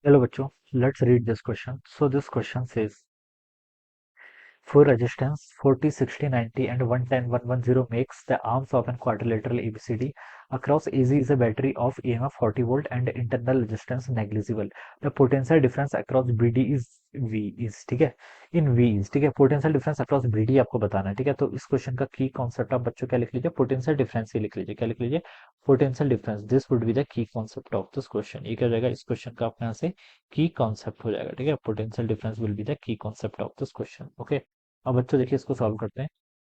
Hello bachcho, let's read this question. So this question says for resistance 40, 60, 90 and 110, 110 makes the arms of an quadrilateral ABCD. Across AC is a battery of EMF 40 volt and internal resistance negligible. The potential difference across BD is V is ठीक है इन V is ठीक है potential difference across BD आपको बताना है ठीक है। तो इस क्वेश्चन का की कॉन्सेप्ट आप बच्चों क्या लिख लीजिए पोटेंशियल डिफरेंस ही लिख लीजिए क्या लिख लीजिए potential difference this would be the key concept of this question. ये क्या हो जाएगा इस क्वेश्चन का अपने यहाँ से की कॉन्सेप्ट हो जाएगा ठीक है potential difference will be the key concept of this question okay. अब बच्चों देखिए इसको सॉल्व करते हैं।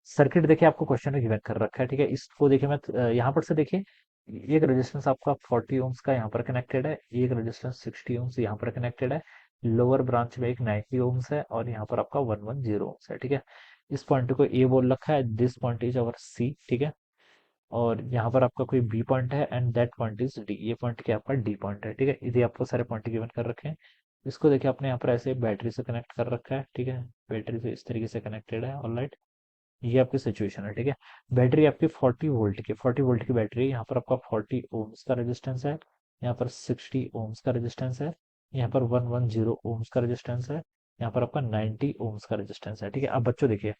सर्किट देखिए आपको क्वेश्चन में गिवन कर रखा है ठीक है। इसको देखिए मैं यहाँ पर से देखिए एक रेजिस्टेंस आपका 40 ओम्स का यहाँ पर कनेक्टेड है, एक रेजिस्टेंस 60 ओम्स यहाँ पर कनेक्टेड है, लोअर ब्रांच में एक 90 ओम्स है और यहाँ पर आपका 110 ओम्स है ठीक है। इस पॉइंट को ए बोल रखा है, दिस पॉइंट इज अवर सी ठीक है। और यहाँ पर आपका कोई बी पॉइंट है and that point is D, ये पॉइंट क्या आपका डी पॉइंट है ठीक है। इधर आपको सारे पॉइंट गिवन कर रखे हैं। इसको देखिए आपने यहाँ पर ऐसे बैटरी से कनेक्ट कर रखा है ठीक है, बैटरी से इस तरीके से कनेक्टेड है ऑलराइट। ये आपकी सिचुएशन है ठीक है। बैटरी आपकी 40 वोल्ट की बैटरी है। यहाँ पर आपका 40 ओम्स का रेजिस्टेंस है, यहाँ पर 60 ओम्स का रेजिस्टेंस है, यहाँ पर 110 ओम्स का रेजिस्टेंस है, यहाँ पर आपका 90 ओम्स का रेजिस्टेंस है ठीक है। अब बच्चों देखिए,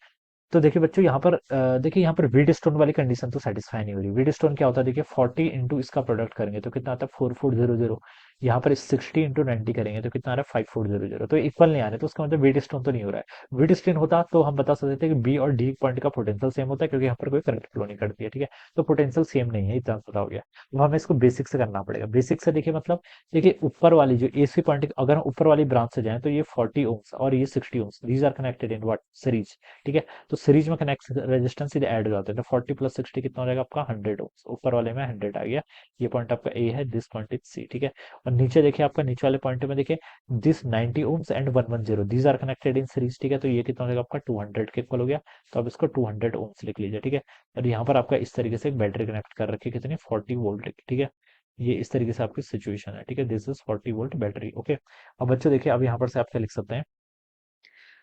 तो देखिए बच्चों यहाँ पर देखिए यहाँ पर वीट स्टोन वाली कंडीशन तो सेटिस्फाई नहीं हो रही। वीट स्टोन क्या होता है देखिए 40 इंटू इसका प्रोडक्ट करेंगे तो कितना आता है 4400। यहाँ पर 60 इंटू 90 करेंगे तो कितना आ रहा है 5400। तो इक्वल नहीं आ रहे, तो उसका मतलब वीट स्टोन तो नहीं हो रहा है। वीट स्टोन होता तो हम बता सकते थे कि बी और डी पॉइंट का पोटेंशियल सेम होता है क्योंकि यहाँ पर कोई करंट फ्लो नहीं करती है ठीक है। तो पोटेंशियल सेम नहीं है, इतना पता हो गया। अब हमें इसको बेसिक से करना पड़ेगा। बेसिक से देखिए मतलब देखिए ऊपर वाली जो एसी पॉइंट अगर हम ऊपर वाली ब्रांच से जाए तो ये 40 ओम्स और ये 60 ohms these are connected in what series ठीक है। तो सीरीज में कनेक्ट रेजिस्टेंस सीधे ऐड हो जाते हैं तो 40 प्लस 60 कितना हो जाएगा आपका 100 ओम्स। ऊपर वाले में 100 आ गया। ये पॉइंट आपका ए है, दिस पॉइंट इज सी ठीक है। और नीचे देखिए आपका नीचे वाले पॉइंट में देखिए this 90 ohms and 110 these are connected in series ठीक है। तो ये कितना हो जाएगा आपका 200 के इक्वल हो गया। तो अब इसको 200 ओम्स लिख लीजिए ठीक है। और यहाँ पर आपका इस तरीके से एक बैटरी कनेक्ट कर रखी है कितनी 40 वोल्ट की ठीक है। ये इस तरीके से आपकी सिचुएशन है ठीक है, this is 40 volt battery okay. अब बच्चों देखिए अब यहाँ पर से आप क्या लिख सकते हैं,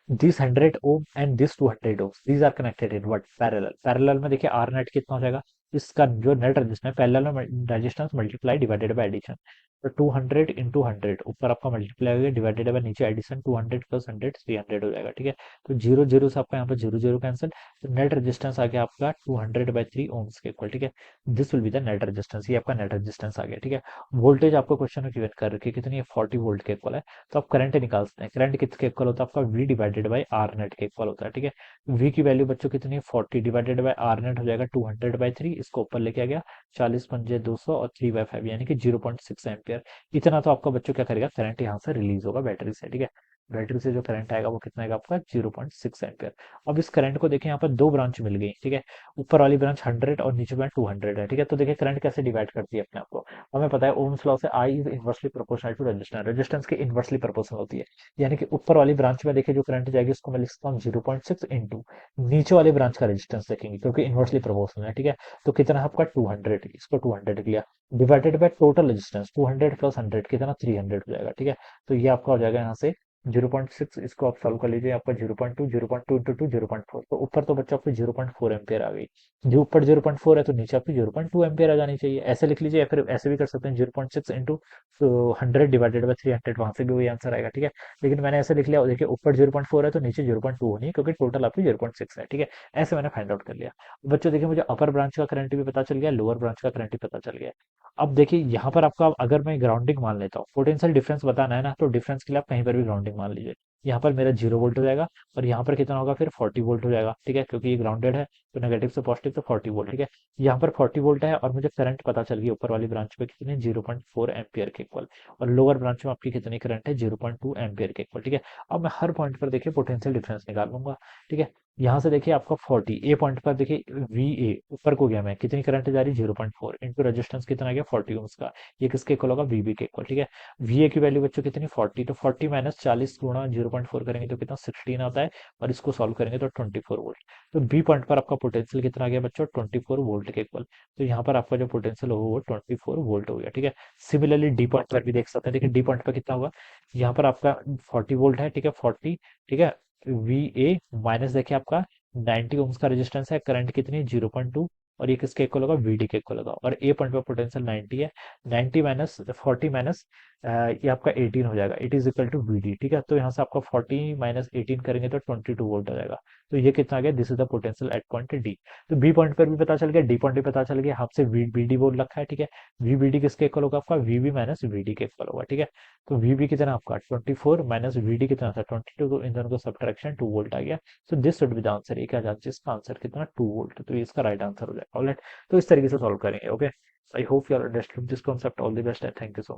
this 100 ohm and this 200 ohms these are connected in what parallel। Parallel में देखिए आर नेट कितना हो जाएगा, इसका जो नेट रेजिस्टेंस पैरेलल में resistance multiply divided by addition. तो 200 इंटू 100 ऊपर आपका मल्टीप्लाई हो गया डिवाइडेड बाय नीचे एडिशन 200 प्लस 100 300 हो जाएगा ठीक है। तो जीरो जीरो से आपका यहाँ पर जीरो जीरो कैंसिल। तो नेट रेजिस्टेंस आ गया आपका 200/3 ओम्स के इक्वल ठीक है। This will be the net resistance, ये आपका नेट रेजिस्टेंस आ गया ठीक है। वोल्टेज आपको क्वेश्चन में गिवन कर रखी है कितनी है 40 वोल्ट के इक्वल है। तो आप करंट निकाल सकते हैं। करंट किसके इक्वल होता है आपका V divided by R net के इक्वल होता है ठीक है। V की वैल्यू बच्चों कितनी है 40 डिवाइडेड बाई आर नेट हो जाएगा 200/3। इसको ऊपर लेके आ गया 40 पंजे 200 और 3/5 यानी कि 0.6 एम्पियर। इतना तो आपका बच्चों क्या करेगा करंट यहाँ से रिलीज होगा बैटरी से ठीक है। बैटरी से जो करंट आएगा वो कितना आएगा आपका 0.6 एम्पियर। अब इस करंट को देखिए यहाँ पर दो ब्रांच मिल गई ठीक है। ऊपर वाली ब्रांच 100 और नीचे ब्रांच 200 है ठीक है। तो देखिए करंट कैसे डिवाइड करती है अपने आप को, हमें पता है ओम्स लॉ से I is inversely proportional to resistance, resistance की इनवर्सली प्रोपोर्शनल होती है। यानी कि ऊपर वाली ब्रांच में देखिए जो करंट जाएगी उसको मैं लिख सकता हूँ 0.6 इंटू नीचे वाली ब्रांच का रेजिस्टेंस देखेंगे क्योंकि इनवर्सली प्रोपोर्शनल है ठीक है। तो कितना है आपका 200, इसको 200 लिया divided by total resistance 200 plus 100 कितना 300 हो जाएगा ठीक है। तो ये आपका हो जाएगा यहाँ से 0.6, इसको आप सॉल्व कर लीजिए आपका 0.2 0.2 इंटू 2 0.4। तो ऊपर तो बच्चा आपको 0.4 एम्पियर आ गई, जो ऊपर 0.4 है तो नीचे आपकी 0.2 एम्पियर आ जानी चाहिए। ऐसे लिख लीजिए या फिर ऐसे भी कर सकते हैं 0.6 इंटू 100 डिवाइडेड बाई 300, वहां से भी वही आंसर आएगा ठीक है। लेकिन मैंने ऐसे लिख लिया, देखिए ऊपर 0.4 है तो नीचे 0.2 होनी है क्योंकि टोटल आपकी 0.6 है ठीक है। ऐसे मैंने फाइंड आउट कर लिया। बच्चों देखिए मुझे अपर ब्रांच का करंट भी पता चल गया, लोअर ब्रांच का करंट भी पता चल गया। अब देखिए यहाँ पर आपका अगर मैं ग्राउंडिंग मान लेता हूँ, पोटेंशियल डिफरेंस बताना है ना, तो डिफरेंस के लिए आप कहीं पर भी ग्राउंडिंग मान लीजिए। यहाँ पर मेरा 0 वोल्ट हो जाएगा और यहाँ पर कितना होगा फिर 40 वोल्ट हो जाएगा ठीक है, क्योंकि ये ग्राउंडेड है। तो नेगेटिव से पॉजिटिव तो 40 वोल्ट ठीक है। यहाँ पर 40 वोल्ट है और मुझे करंट पता चल गई ऊपर वाली ब्रांच में कितने 0.4 एम्पियर के इक्वल। और लोअर ब्रांच में आपकी कितनी करंट है 0.2 एम्पियर के इक्वल ठीक है। अब मैं हर पॉइंट पर देखिए पोटेंशियल डिफरेंस निकाल लूंगा ठीक है। यहाँ से देखिए आपका 40 ए पॉइंट पर देखिए वी ए ऊपर को गया, मैं कितनी करंट जा रही 0.4 इंटू रेजिस्टेंस कितना आ गया 40 ओम्स का। ये किसके इक्वल होगा वीबी के इक्वल ठीक है। वीए की वैल्यू बच्चों कितनी 40, तो 40 माइनस 40 गुणा 0.4 करेंगे तो कितना 16 आता है। और इसको सॉल्व करेंगे तो 24 वोल्ट। तो बी पॉइंट पर आपका पोटेंशियल कितना आ गया बच्चों 24 वोल्ट के इक्वल। तो यहाँ पर आपका जो पोटेंशियल होगा वो 24 वोल्ट हो गया ठीक है। सिमिलरली डी पॉइंट पर भी देख सकते हैं, देखिए डी पॉइंट पर कितना होगा, यहाँ पर आपका 40 वोल्ट है ठीक है 40 ठीक है। वी ए माइनस देखिए आपका 90 ओम्स का रेजिस्टेंस है, करंट कितनी 0.2 और ये किसके इक्वल होगा वीडी के इक्वल होगा। और ए पॉइंट पर पोटेंशियल 90 है, 90 माइनस 40 माइनस ये आपका 18 हो जाएगा, it is equal to V D. ठीक है, तो यहाँ से आपका 40 माइनस 18 करेंगे तो 22 वोल्ट हो जाएगा। तो ये कितना आ गया, this is the potential at point D. तो बी पॉइंट पर भी पता चल गया, डी पॉइंट भी पता चल गया, आपसे वी बी डी बोल रखा है। ठीक है, वी बी डी किसके इक्वल होगा, आपका V B minus V D के इक्वल होगा। ठीक है, तो वी बी कितना आपका 24 माइनस वी डी कितना था 22, तो इन दोनों को सब्ट्रैक्शन 2 वोल्ट आ गया। So this should be the answer. ये क्या जांच, इसका आंसर कितना 2 वोल्ट, तो ये इसका राइट आंसर हो जाएगा। ऑलराइट, तो इस तरीके से सॉल्व करेंगे। Okay, I hope you are understood this concept. All the best and thank you so much.